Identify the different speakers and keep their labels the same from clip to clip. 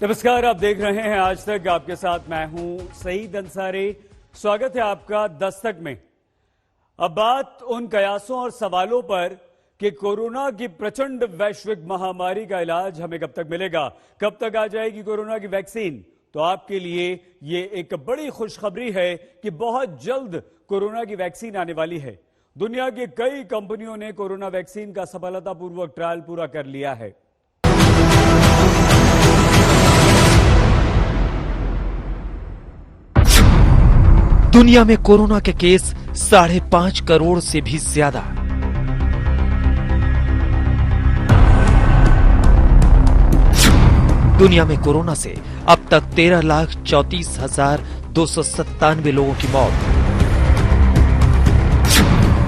Speaker 1: नमस्कार, आप देख रहे हैं आज तक। आपके साथ मैं हूं सईद अंसारी। स्वागत है आपका दस्तक में। अब बात उन कयासों और सवालों पर कि कोरोना की प्रचंड वैश्विक महामारी का इलाज हमें कब तक मिलेगा, कब तक आ जाएगी कोरोना की वैक्सीन। तो आपके लिए ये एक बड़ी खुशखबरी है कि बहुत जल्द कोरोना की वैक्सीन आने वाली है। दुनिया की कई कंपनियों ने कोरोना वैक्सीन का सफलतापूर्वक ट्रायल पूरा कर लिया है।
Speaker 2: दुनिया में कोरोना के केस 5.5 करोड़ से भी ज्यादा। दुनिया में कोरोना से अब तक 13,34,297 लोगों की मौत।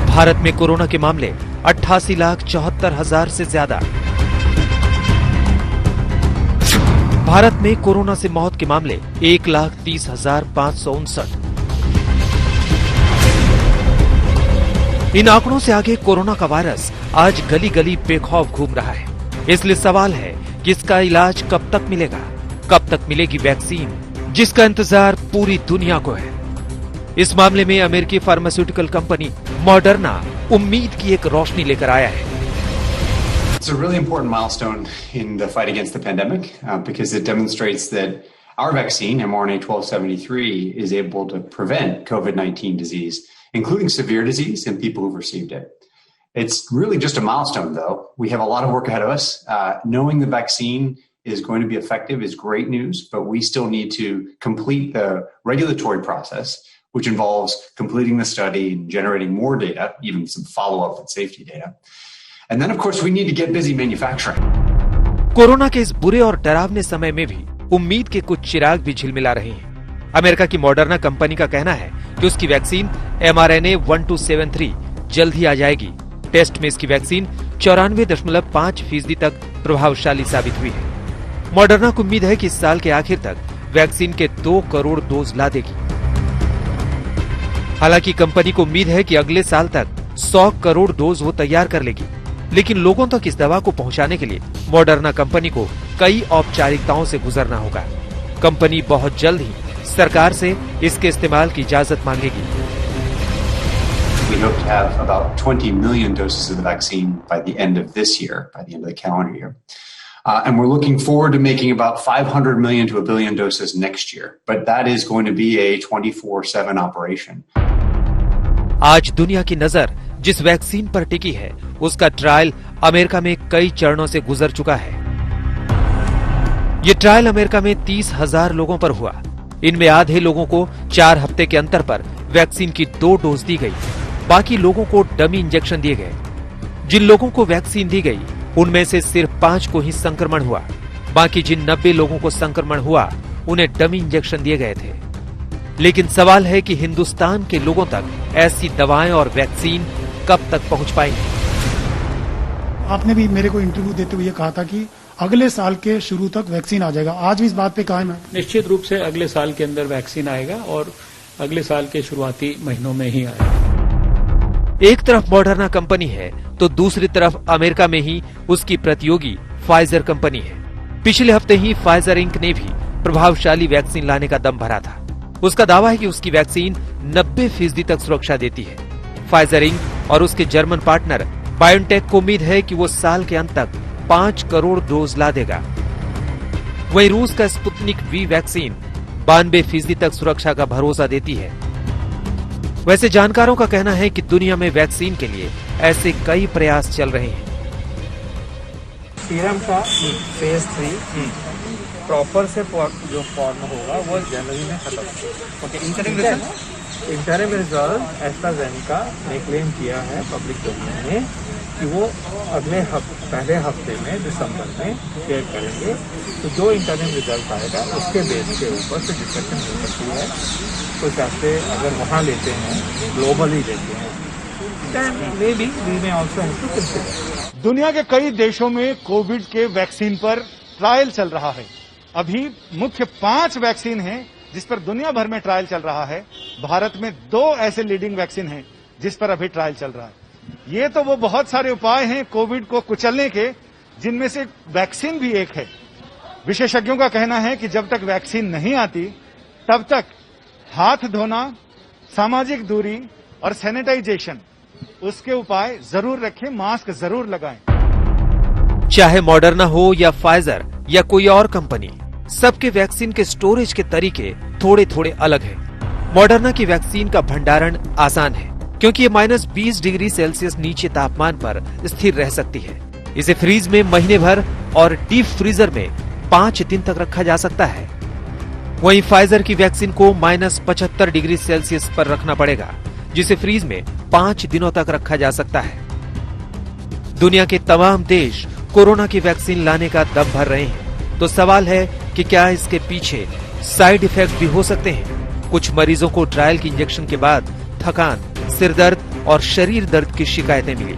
Speaker 2: भारत में कोरोना के मामले 88,74,000 से ज्यादा। भारत में कोरोना से मौत के मामले 1,30,559। इन आंकड़ों से आगे कोरोना का वायरस आज गली गली बेखौफ घूम रहा है। इसलिए सवाल है कि इसका इलाज कब तक मिलेगा, कब तक मिलेगी वैक्सीन, जिसका इंतजार पूरी दुनिया को है। इस मामले में अमेरिकी फार्मास्यूटिकल कंपनी मॉडर्ना उम्मीद की एक रोशनी लेकर आया है।
Speaker 3: It's a really important milestone in the fight against the pandemic because it demonstrates that our vaccine, mRNA-1273, is able to prevent COVID-19 disease, including severe disease in people who've received it. It's really just a milestone, though. We have a lot of work ahead of us. Knowing the vaccine is going to be effective is great news, but we still need to complete the regulatory process, which involves completing the study and generating more data, even some follow-up and safety data. And then, of course, we need to get busy manufacturing.
Speaker 2: Corona के इस बुरे और डरावने समय में भी उम्मीद के कुछ चिराग भी झिलमिला रहे हैं। अमेरिका की मॉडर्ना कंपनी का कहना है कि उसकी वैक्सीन mRNA-1273 जल्द ही आ जाएगी। टेस्ट में इसकी वैक्सीन 94.5% तक प्रभावशाली साबित हुई है। मॉडर्ना को उम्मीद है कि इस साल के आखिर तक वैक्सीन के 2 करोड़ डोज ला देगी। हालांकि कंपनी को उम्मीद है कि अगले साल तक 100 करोड़ डोज वो तैयार कर लेगी, लेकिन लोगों तक इस दवा को पहुंचाने के लिए मॉडर्ना कंपनी को कई औपचारिकताओं से गुजरना होगा। कंपनी बहुत जल्द ही सरकार से इसके इस्तेमाल की इजाजत मांगेगी।
Speaker 3: We hope to have about 20 million doses of the vaccine by the end of this year, by the end of the calendar year. And we're looking forward to making about 500 million to 1 billion doses next year. But that is going to be a 24/7 operation.
Speaker 2: आज दुनिया की नजर जिस vaccine पर टिकी है, उसका trial America में कई चरणों से गुजर चुका है। ये ट्रायल अमेरिका में 30,000 लोगों पर हुआ। इनमें आधे लोगों को 4 हफ्ते के अंतर पर वैक्सीन की 2 डोज दी गई, बाकी लोगों को डमी इंजेक्शन दिए गए। जिन लोगों को वैक्सीन दी गई, उनमें से सिर्फ 5 को ही संक्रमण हुआ। बाकी जिन 90 लोगों को संक्रमण हुआ, उन्हें डमी इंजेक्शन दिए गए थे। लेकिन सवाल है कि हिंदुस्तान के लोगों तक ऐसी दवाएं और वैक्सीन कब तक पहुंच पाएंगी।
Speaker 4: आपने भी मेरे को इंटरव्यू देते हुए कहा था कि अगले साल के शुरू तक वैक्सीन आ जाएगा। आज भी इस बात पे कायम है?
Speaker 5: निश्चित रूप से अगले साल के अंदर वैक्सीन आएगा और अगले साल के शुरुआती महीनों में ही आएगा।
Speaker 2: एक तरफ मॉडर्ना कंपनी है तो दूसरी तरफ अमेरिका में ही उसकी प्रतियोगी फाइजर कंपनी है। पिछले हफ्ते ही फाइजर इंक ने भी प्रभावशाली वैक्सीन लाने का दम भरा था। उसका दावा है कि उसकी वैक्सीन 90% तक सुरक्षा देती है। फाइजर इंक और उसके जर्मन पार्टनर बायोनटेक को उम्मीद है कि वो साल के अंत तक 5 करोड़ डोज ला देगा। वहीं रूस का स्पुतनिक वी वैक्सीन 92% तक सुरक्षा का भरोसा देती है। वैसे जानकारों का कहना है कि दुनिया में वैक्सीन के लिए ऐसे कई प्रयास चल रहे हैं।
Speaker 6: सीरम का फेज 3 प्रॉपर से जो फॉर्म होगा वो जनवरी में खत्म होगा। इंटरिम रिजल्ट एस्ट्राजेनेका ने क्लेम किया है पब्लिक डोमेन में कि वो अगले पहले हफ्ते में दिसंबर में शेयर करेंगे। तो जो इंटरिम रिजल्ट आएगा उसके बेस के ऊपर से डिस्कशन हो सकती है। तो चाहते अगर वहाँ लेते हैं, ग्लोबली लेते हैं, then maybe we may also have to consider.
Speaker 7: दुनिया के कई देशों में कोविड के वैक्सीन पर ट्रायल चल रहा है। अभी मुख्य 5 वैक्सीन हैं जिस पर दुनिया भर में ट्रायल चल रहा है। भारत में 2 ऐसे लीडिंग वैक्सीन हैं जिस पर अभी ट्रायल चल रहा है। ये तो वो बहुत सारे उपाय हैं कोविड को कुचलने के, जिनमें से वैक्सीन भी एक है। विशेषज्ञों का कहना है कि जब तक वैक्सीन नहीं आती तब तक हाथ धोना, सामाजिक दूरी और सैनिटाइजेशन उसके उपाय जरूर रखें, मास्क जरूर लगाएं।
Speaker 2: चाहे मॉडर्ना हो या फाइजर या कोई और कंपनी, सबके वैक्सीन के स्टोरेज के तरीके थोड़े थोड़े अलग हैं। मॉडर्ना की वैक्सीन का भंडारण आसान है क्योंकि ये -20 डिग्री सेल्सियस नीचे तापमान पर स्थिर रह सकती है। इसे फ्रीज में महीने भर और डीप फ्रीजर में 5 दिन तक रखा जा सकता है। वहीं फाइजर की वैक्सीन को -75 डिग्री सेल्सियस पर रखना पड़ेगा, जिसे फ्रीज में 5 दिनों तक रखा जा सकता है। दुनिया के तमाम देश कोरोना की वैक्सीन लाने का दम भर रहे हैं, तो सवाल है कि क्या इसके पीछे साइड इफेक्ट भी हो सकते हैं। कुछ मरीजों को ट्रायल की इंजेक्शन के बाद थकान, सिरदर्द और शरीर दर्द की शिकायतें मिली।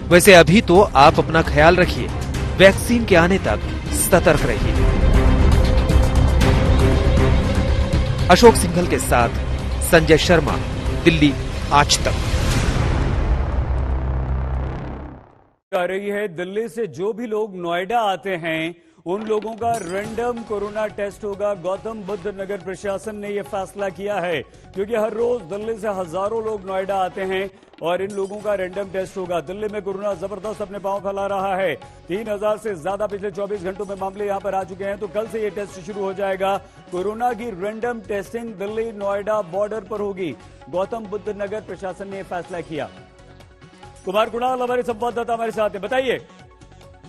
Speaker 2: वैसे अभी तो आप अपना ख्याल रखिए, वैक्सीन के आने तक सतर्क रहिए। अशोक सिंघल के साथ संजय शर्मा, दिल्ली आज तक।
Speaker 1: आ रही है दिल्ली से जो भी लोग नोएडा आते हैं उन लोगों का रैंडम कोरोना टेस्ट होगा। गौतम बुद्ध नगर प्रशासन ने यह फैसला किया है क्योंकि हर रोज दिल्ली से हजारों लोग नोएडा आते हैं और इन लोगों का रैंडम टेस्ट होगा। दिल्ली में कोरोना जबरदस्त अपने पांव फैला रहा है। 3000 से ज्यादा पिछले 24 घंटों में मामले यहां पर आ चुके हैं, तो कल से ये टेस्ट शुरू हो जाएगा। कोरोना की random testing Delhi Noida border पर होगी। गौतम बुद्ध नगर प्रशासन ने यह फैसला किया। कुमार कुणाल हमारे संवाददाता हमारे साथ हैं, बताइए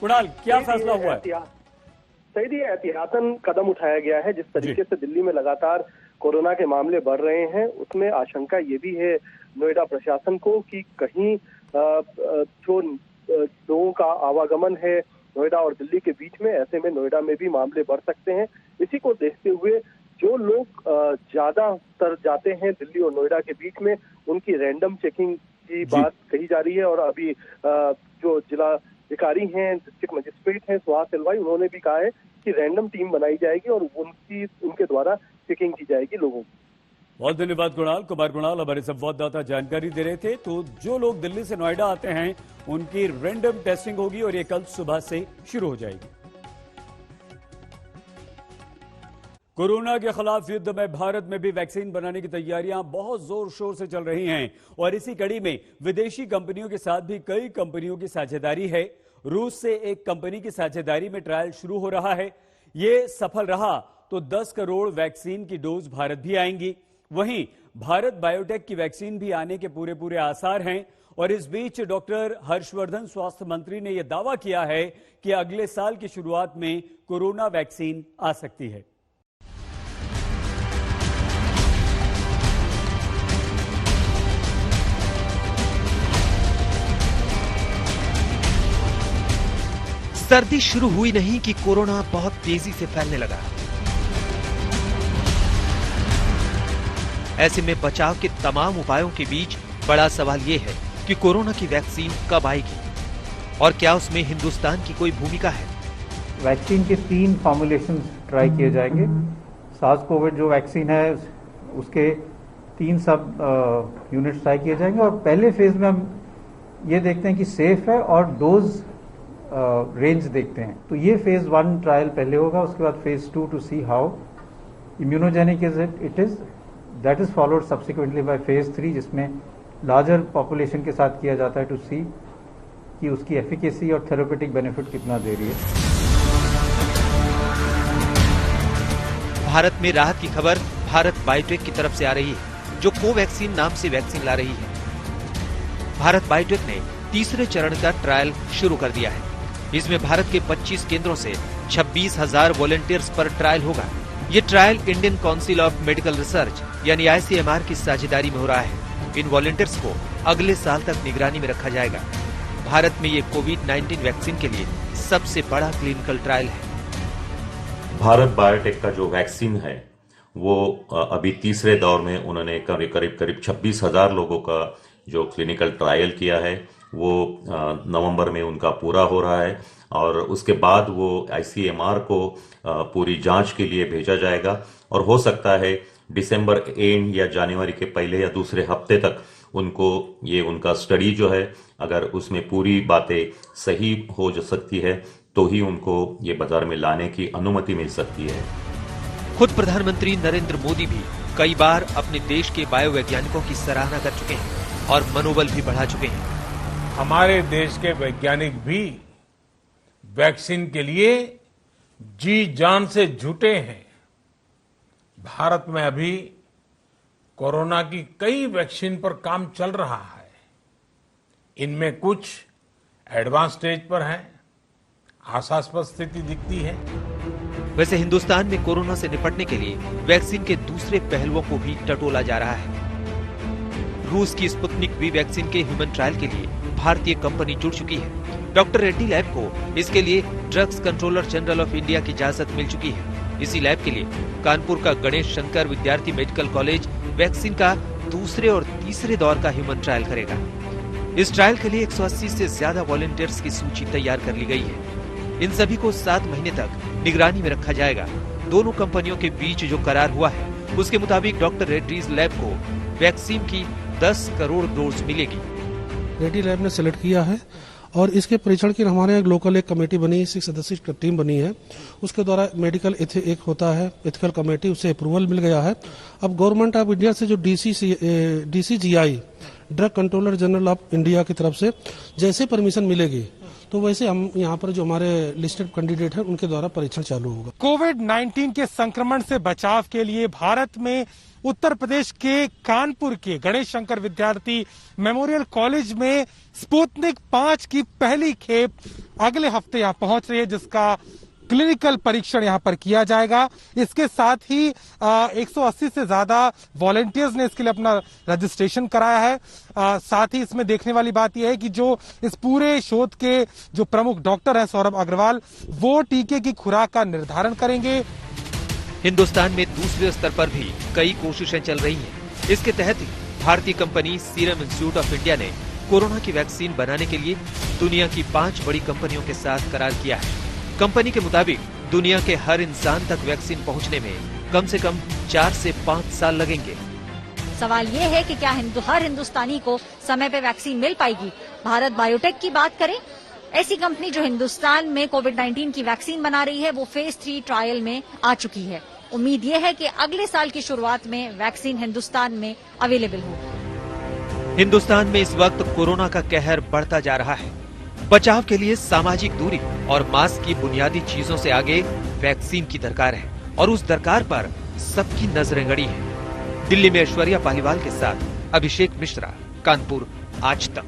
Speaker 1: कुणाल क्या फैसला हुआ है?
Speaker 8: सही एहतियातन कदम उठाया गया है। जिस तरीके से दिल्ली में लगातार कोरोना के मामले बढ़ रहे हैं उसमें आशंका ये भी है नोएडा प्रशासन को कि कहीं जो लोगों का आवागमन है नोएडा और दिल्ली के बीच में, ऐसे में नोएडा में भी मामले बढ़ सकते हैं। इसी को देखते हुए जो लोग ज्यादातर जाते हैं दिल्ली और नोएडा के बीच में उनकी रैंडम चेकिंग की बात कही जा रही है। और अभी जो जिला अधिकारी हैं, डिस्ट्रिक्ट मजिस्ट्रेट हैं सुहास एलवाई, उन्होंने भी कहा है कि रैंडम टीम बनाई जाएगी और उनके द्वारा चेकिंग की जाएगी लोगों की।
Speaker 1: बहुत धन्यवाद कुणाल। कुमार कुणाल हमारे संवाददाता जानकारी दे रहे थे। तो जो लोग दिल्ली से नोएडा आते हैं उनकी रैंडम टेस्टिंग होगी और ये कल सुबह से शुरू हो जाएगी। कोरोना के खिलाफ युद्ध में भारत में भी वैक्सीन बनाने की तैयारियां बहुत जोर शोर से चल रही हैं और इसी कड़ी में विदेशी कंपनियों के साथ भी कई कंपनियों की साझेदारी है। रूस से एक कंपनी की साझेदारी में ट्रायल शुरू हो रहा है। ये सफल रहा तो 10 करोड़ वैक्सीन की डोज भारत भी आएंगी। वहीं भारत बायोटेक की वैक्सीन भी आने के पूरे आसार हैं। और इस बीच डॉक्टर हर्षवर्धन स्वास्थ्य मंत्री ने यह दावा किया है कि अगले साल की शुरुआत में कोरोना वैक्सीन आ सकती है।
Speaker 2: सर्दी शुरू हुई नहीं कि कोरोना बहुत तेजी से फैलने लगा। ऐसे में बचाव के तमाम उपायों के बीच बड़ा सवाल ये है कि कोरोना की वैक्सीन कब आएगी और क्या उसमें हिंदुस्तान की कोई भूमिका है।
Speaker 6: वैक्सीन के 3 फॉर्मुलेशन ट्राई किए जाएंगे। सार्स कोविड जो वैक्सीन है उसके 3 सब यूनिट्स ट्राई किए जाएंगे और पहले फेज में हम ये देखते हैं कि सेफ है और डोज रेंज देखते हैं। तो ये फेज 1 ट्रायल पहले होगा, उसके बाद phase 2 to see how immunogenic it is, that is followed subsequently by phase 3 जिसमें लार्जर पॉपुलेशन के साथ किया जाता है टू सी कि उसकी एफिकेसी और थेरेपेटिक बेनिफिट कितना दे रही है।
Speaker 2: भारत में राहत की खबर भारत बायोटेक की तरफ से आ रही है, जो कोवैक्सीन नाम से वैक्सीन ला रही है। भारत बायोटेक ने तीसरे चरण का ट्रायल शुरू कर दिया है। इसमें भारत के 25 केंद्रों से 26,000 वॉलंटियर्स पर ट्रायल होगा। ये trial Indian council of medical research यानी ICMR की साझेदारी में हो रहा है। इन वॉलंटियर्स को अगले साल तक निगरानी में रखा जाएगा। भारत में ये कोविड-19 वैक्सीन के लिए सबसे बड़ा क्लिनिकल ट्रायल है।
Speaker 9: भारत बायोटेक का जो वैक्सीन है वो अभी तीसरे दौर में उन्होंने करीब 26,000 लोगों का जो क्लिनिकल ट्रायल किया है वो नवंबर में उनका पूरा हो रहा है और उसके बाद वो ICMR को पूरी जांच के लिए भेजा जाएगा और हो सकता है दिसंबर एंड या जनवरी के पहले या दूसरे हफ्ते तक उनको ये उनका स्टडी जो है अगर उसमें पूरी बातें सही हो सकती है तो ही उनको ये बाजार में लाने की अनुमति मिल सकती है।
Speaker 2: खुद प्रधानमंत्री नरेंद्र मोदी भी कई बार अपने देश के बायोवैज्ञानिकों की सराहना कर चुके हैं और मनोबल भी बढ़ा चुके हैं।
Speaker 10: हमारे देश के वैज्ञानिक भी वैक्सीन के लिए जी जान से जुटे हैं। भारत में अभी कोरोना की कई वैक्सीन पर काम चल रहा है। इनमें कुछ एडवांस स्टेज पर है, आशास्पद स्थिति दिखती है।
Speaker 2: वैसे हिंदुस्तान में कोरोना से निपटने के लिए वैक्सीन के दूसरे पहलुओं को भी टटोला जा रहा है। रूस की स्पुतनिक वी वैक्सीन के ह्यूमन ट्रायल के लिए भारतीय कंपनी जुड़ चुकी है। डॉक्टर रेड्डी लैब को इसके लिए drugs controller general of India की इजाजत मिल चुकी है। इसी लैब के लिए कानपुर का गणेश शंकर विद्यार्थी मेडिकल कॉलेज वैक्सीन का दूसरे और तीसरे दौर का ह्यूमन ट्रायल करेगा। इस ट्रायल के लिए 180 से ज्यादा वॉलंटियर्स की सूची तैयार कर ली गई है। इन सभी को 7 महीने तक निगरानी में रखा जाएगा। दोनों कंपनियों के बीच जो करार हुआ है उसके मुताबिक डॉक्टर रेड्डीज लैब को वैक्सीन की 10 करोड़ डोज मिलेगी।
Speaker 11: रेड्डी लैब ने सिलेक्ट किया है और इसके परीक्षण की हमारे एक लोकल एक कमेटी बनी है, 6 सदस्यीय टीम बनी है। उसके द्वारा मेडिकल एक होता है एथिकल कमेटी, उसे अप्रूवल मिल गया है। अब गवर्नमेंट ऑफ इंडिया से जो DCGI drug controller general of India की तरफ से जैसे परमिशन मिलेगी तो वैसे हम यहाँ पर जो हमारे लिस्टेड कैंडिडेट हैं उनके द्वारा परीक्षण चालू होगा।
Speaker 12: कोविड-19 के संक्रमण से बचाव के लिए भारत में उत्तर प्रदेश के कानपुर के गणेश शंकर विद्यार्थी मेमोरियल कॉलेज में स्पुतनिक 5 की पहली खेप अगले हफ्ते यहाँ पहुंच रही है, जिसका क्लिनिकल परीक्षण यहाँ पर किया जाएगा। इसके साथ ही 180 से ज्यादा वॉलंटियर्स ने इसके लिए अपना रजिस्ट्रेशन कराया है। साथ ही इसमें देखने वाली बात यह है कि जो इस पूरे शोध के जो प्रमुख डॉक्टर हैं सौरभ अग्रवाल, वो टीके की खुराक का निर्धारण करेंगे।
Speaker 2: हिंदुस्तान में दूसरे स्तर पर भी कई कोशिशें चल रही हैं। इसके तहत ही भारतीय company serum institute of India ने कोरोना की वैक्सीन बनाने के लिए दुनिया की 5 बड़ी कंपनियों के साथ करार किया है। कंपनी के मुताबिक दुनिया के हर इंसान तक वैक्सीन पहुंचने में कम से कम 4 से 5 साल लगेंगे।
Speaker 13: सवाल ये है कि क्या हर हिंदुस्तानी को समय पे वैक्सीन मिल पाएगी। भारत बायोटेक की बात करें, ऐसी कंपनी जो हिंदुस्तान में कोविड-19 की वैक्सीन बना रही है, वो फेज 3 ट्रायल में आ चुकी है। उम्मीद ये है कि अगले साल की शुरुआत में वैक्सीन हिंदुस्तान में अवेलेबल हो।
Speaker 2: हिंदुस्तान में इस वक्त कोरोना का कहर बढ़ता जा रहा है। बचाव के लिए सामाजिक दूरी और मास्क की बुनियादी चीजों से आगे वैक्सीन की दरकार है और उस दरकार पर सबकी नजरें गड़ी हैं। दिल्ली में ऐश्वर्या पालीवाल के साथ अभिषेक मिश्रा, कानपुर, आज तक।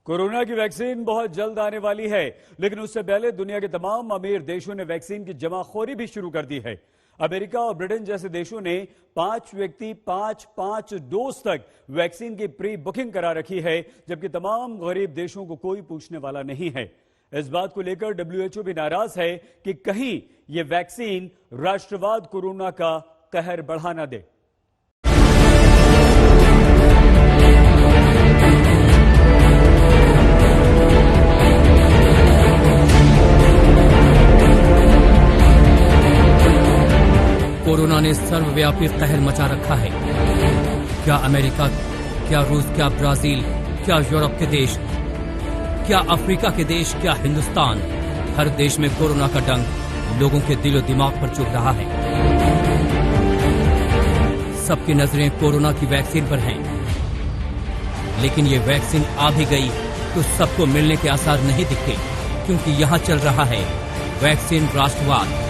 Speaker 1: कोरोना की वैक्सीन बहुत जल्द आने वाली है, लेकिन उससे पहले दुनिया के तमाम अमीर देशों ने वैक्सीन की जमाखोरी भी शुरू कर दी है। अमेरिका और ब्रिटेन जैसे देशों ने 5 व्यक्ति 5 डोज तक वैक्सीन की प्री बुकिंग करा रखी है, जबकि तमाम गरीब देशों को कोई पूछने वाला नहीं है। इस बात को लेकर WHO भी नाराज है कि कहीं ये वैक्सीन राष्ट्रवाद कोरोना का कहर बढ़ा न दे।
Speaker 14: कोरोना ने सर्वव्यापी कहर मचा रखा है। क्या अमेरिका, क्या रूस, क्या ब्राजील, क्या यूरोप के देश, क्या अफ्रीका के देश, क्या हिंदुस्तान, हर देश में कोरोना का डंक लोगों के दिलो दिमाग पर चुभ रहा है। सबकी नजरें कोरोना की वैक्सीन पर हैं, लेकिन ये वैक्सीन आ भी गई तो सबको मिलने के आसार नहीं दिखते, क्योंकि यहाँ चल रहा है वैक्सीन राष्ट्रवाद।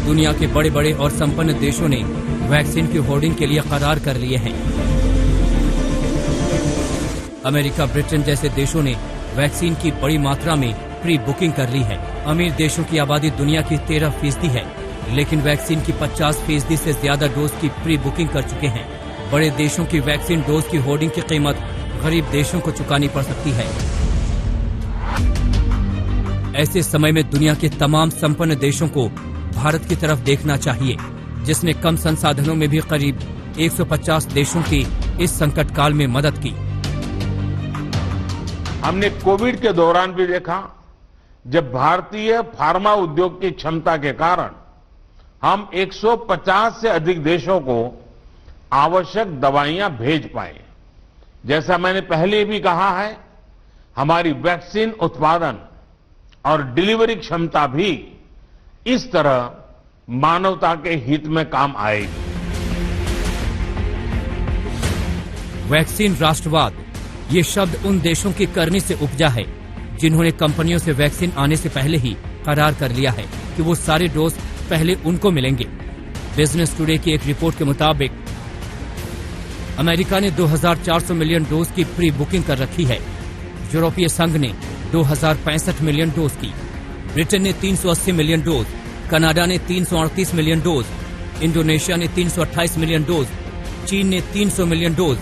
Speaker 14: दुनिया के बड़े बड़े और संपन्न देशों ने वैक्सीन की होर्डिंग के लिए करार कर लिए हैं। अमेरिका, ब्रिटेन जैसे देशों ने वैक्सीन की बड़ी मात्रा में प्री बुकिंग कर ली है। अमीर देशों की आबादी दुनिया की 13% है, लेकिन वैक्सीन की 50% से ज्यादा डोज की प्री बुकिंग कर चुके हैं। बड़े देशों की वैक्सीन डोज की होर्डिंग की कीमत गरीब देशों को चुकानी पड़ सकती है। ऐसे समय में दुनिया के तमाम संपन्न देशों को भारत की तरफ देखना चाहिए, जिसने कम संसाधनों में भी करीब 150 देशों की इस संकट काल में मदद की।
Speaker 10: हमने कोविड के दौरान भी देखा, जब भारतीय फार्मा उद्योग की क्षमता के कारण हम 150 से अधिक देशों को आवश्यक दवाइयां भेज पाए। जैसा मैंने पहले भी कहा है, हमारी वैक्सीन उत्पादन और डिलीवरी क्षमता भी इस तरह मानवता के हित में काम आएगी।
Speaker 14: वैक्सीन राष्ट्रवाद, ये शब्द उन देशों की करनी से उपजा है जिन्होंने कंपनियों से वैक्सीन आने से पहले ही करार कर लिया है कि वो सारे डोज पहले उनको मिलेंगे। बिजनेस टुडे की एक रिपोर्ट के मुताबिक अमेरिका ने 2400 मिलियन डोज की प्री बुकिंग कर रखी है। यूरोपीय संघ ने 2065 मिलियन डोज की, ब्रिटेन ने 380 मिलियन डोज, कनाडा ने 338 मिलियन डोज, इंडोनेशिया ने 328 मिलियन डोज, चीन ने 300 मिलियन डोज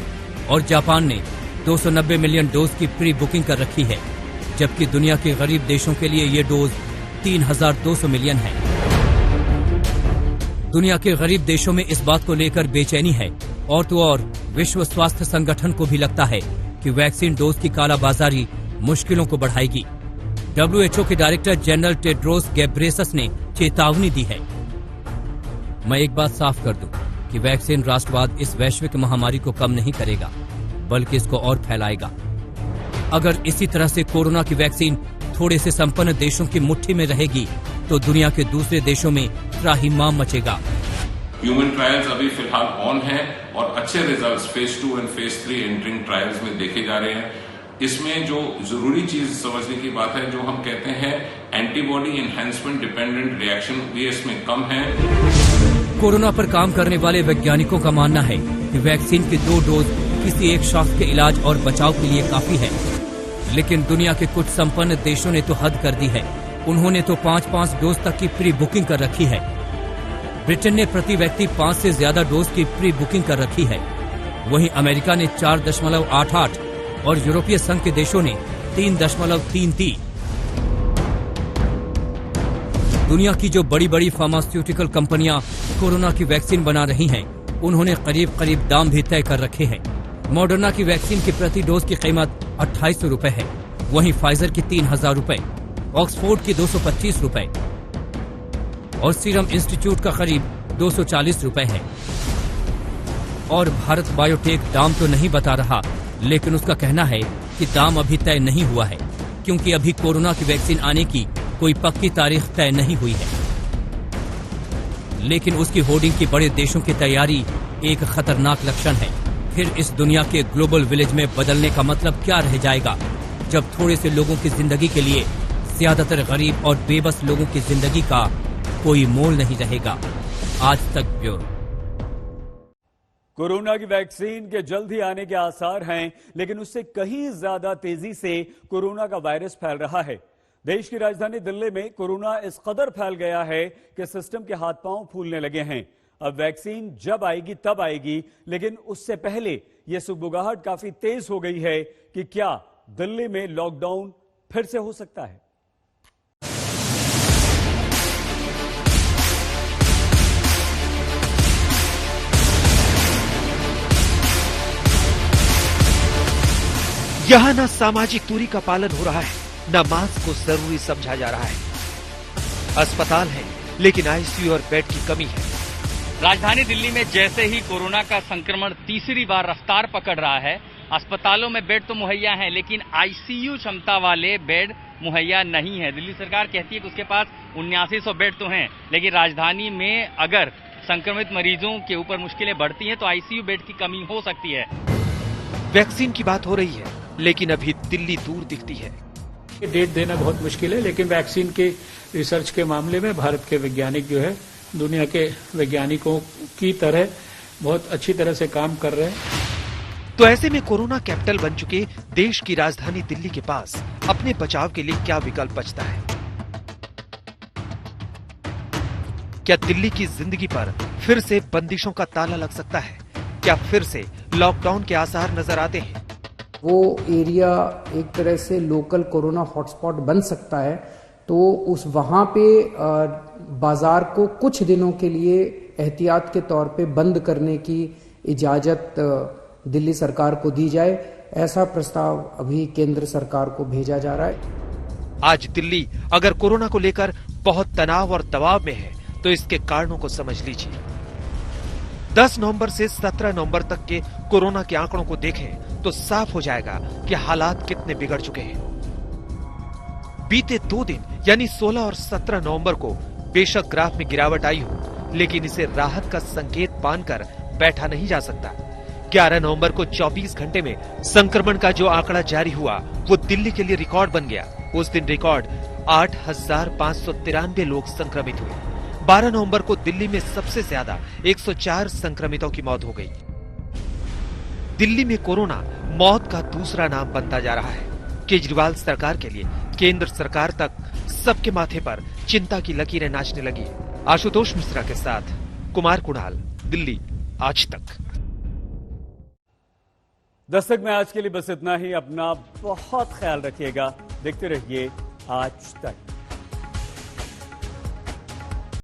Speaker 14: और जापान ने 290 मिलियन डोज की प्री बुकिंग कर रखी है, जबकि दुनिया के गरीब देशों के लिए ये डोज 3200 मिलियन है। दुनिया के गरीब देशों में इस बात को लेकर बेचैनी है और तो और विश्व स्वास्थ्य संगठन को भी लगता है कि वैक्सीन डोज की कालाबाजारी मुश्किलों को बढ़ाएगी। WHO के डायरेक्टर जनरल टेड्रोस गैब्रेसस ने चेतावनी दी है। मैं एक बात साफ कर दूं कि वैक्सीन राष्ट्रवाद इस वैश्विक महामारी को कम नहीं करेगा, बल्कि इसको और फैलाएगा। अगर इसी तरह से कोरोना की वैक्सीन थोड़े से संपन्न देशों की मुट्ठी में रहेगी तो दुनिया के दूसरे देशों में त्राहिमाम मचेगा।
Speaker 15: ह्यूमन ट्रायल्स अभी फिलहाल ऑन है और अच्छे रिजल्ट्स फेज 2 और फेज 3 एंट्रिंग ट्रायल्स में देखे जा रहे हैं। इसमें जो जरूरी चीज समझने की बात है, जो हम कहते हैं एंटीबॉडी एनहांसमेंट डिपेंडेंट रिएक्शन, ये इसमें कम है।
Speaker 14: कोरोना पर काम करने वाले वैज्ञानिकों का मानना है कि वैक्सीन की 2 डोज किसी एक शख्स के इलाज और बचाव के लिए काफी है, लेकिन दुनिया के कुछ संपन्न देशों ने तो हद कर दी है। उन्होंने तो 5-5 डोज तक की प्री बुकिंग कर रखी है। ब्रिटेन ने प्रति व्यक्ति 5 से ज्यादा डोज की प्री बुकिंग कर रखी है। वहीं अमेरिका ने 4.88 और यूरोपीय संघ के देशों ने 3.33। दुनिया की जो बड़ी बड़ी फार्मास्यूटिकल कंपनियां कोरोना की वैक्सीन बना रही हैं, उन्होंने करीब करीब दाम भी तय कर रखे हैं। मॉडर्ना की वैक्सीन की प्रति डोज की कीमत 2800 रुपए है, वहीं फाइजर की 3000 रुपए, ऑक्सफोर्ड की 225 रुपए और सीरम इंस्टीट्यूट का करीब 240 रुपए है। और भारत बायोटेक दाम तो नहीं बता रहा, लेकिन उसका कहना है कि दाम अभी तय नहीं हुआ है, क्योंकि अभी कोरोना की वैक्सीन आने की कोई पक्की तारीख तय नहीं हुई है। लेकिन उसकी होर्डिंग की बड़े देशों की तैयारी एक खतरनाक लक्षण है। फिर इस दुनिया के ग्लोबल विलेज में बदलने का मतलब क्या रह जाएगा, जब थोड़े से लोगों की जिंदगी के लिए ज्यादातर गरीब और बेबस लोगों की जिंदगी का कोई मोल नहीं रहेगा। आज तक ब्यूरो।
Speaker 1: कोरोना की वैक्सीन के जल्द ही आने के आसार हैं, लेकिन उससे कहीं ज्यादा तेजी से कोरोना का वायरस फैल रहा है। देश की राजधानी दिल्ली में कोरोना इस कदर फैल गया है कि सिस्टम के हाथ पांव फूलने लगे हैं। अब वैक्सीन जब आएगी तब आएगी, लेकिन उससे पहले यह सुगबुगाहट काफी तेज हो गई है कि क्या दिल्ली में लॉकडाउन फिर से हो सकता है।
Speaker 2: यहां न सामाजिक दूरी का पालन हो रहा है, न मास्क को जरूरी समझा जा रहा है। अस्पताल है, लेकिन आईसीयू और बेड की कमी है।
Speaker 16: राजधानी दिल्ली में जैसे ही कोरोना का संक्रमण तीसरी बार रफ्तार पकड़ रहा है, अस्पतालों में बेड तो मुहैया हैं, लेकिन आईसीयू क्षमता वाले बेड मुहैया नहीं है। दिल्ली सरकार कहती है कि उसके पास 7900 बेड तो हैं, लेकिन राजधानी में अगर संक्रमित मरीजों के ऊपर मुश्किलें बढ़ती हैं तो आईसीयू बेड की कमी हो सकती है।
Speaker 2: वैक्सीन की बात हो रही है, लेकिन अभी दिल्ली दूर दिखती है।
Speaker 5: डेट देना बहुत मुश्किल है, लेकिन वैक्सीन के रिसर्च के मामले में भारत के वैज्ञानिक जो है दुनिया के वैज्ञानिकों की तरह बहुत अच्छी तरह से काम कर रहे हैं।
Speaker 2: तो ऐसे में कोरोना कैपिटल बन चुके देश की राजधानी दिल्ली के पास अपने बचाव के लिए क्या विकल्प बचता है? क्या दिल्ली की जिंदगी पर फिर से बंदिशों का ताला लग सकता है? क्या फिर से लॉकडाउन के आसार नजर आते हैं?
Speaker 17: वो एरिया एक तरह से लोकल कोरोना हॉटस्पॉट बन सकता है, तो उस वहां पे बाजार को कुछ दिनों के लिए एहतियात के तौर पे बंद करने की इजाजत दिल्ली सरकार को दी जाए। ऐसा प्रस्ताव अभी केंद्र सरकार को भेजा जा रहा है।
Speaker 2: आज दिल्ली अगर कोरोना को लेकर बहुत तनाव और दबाव में है, तो इसके कारणों को समझ लीजिए। 10 नवंबर से 17 नवंबर तक के कोरोना के आंकड़ों को देखें तो साफ हो जाएगा कि हालात कितने बिगड़ चुके हैं। बीते 2 दिन यानी 16 और 17 नवंबर को बेशक ग्राफ में गिरावट आई हो, लेकिन इसे राहत का संकेत मानकर बैठा नहीं जा सकता। 11 नवंबर को 24 घंटे में संक्रमण का जो आंकड़ा जारी हुआ वो दिल्ली के लिए रिकॉर्ड बन गया। उस दिन रिकॉर्ड 8,593 लोग संक्रमित हुए। 12 नवंबर को दिल्ली में सबसे ज्यादा 104 संक्रमितों की मौत हो गई। दिल्ली में कोरोना मौत का दूसरा नाम बनता जा रहा है। केजरीवाल सरकार के लिए केंद्र सरकार तक सबके माथे पर चिंता की लकीरें नाचने लगी। आशुतोष मिश्रा के साथ कुमार कुणाल, दिल्ली आज तक।
Speaker 1: दस्तक में आज के लिए बस इतना ही। अपना बहुत ख्याल रखिएगा। देखते रहिए आज तक।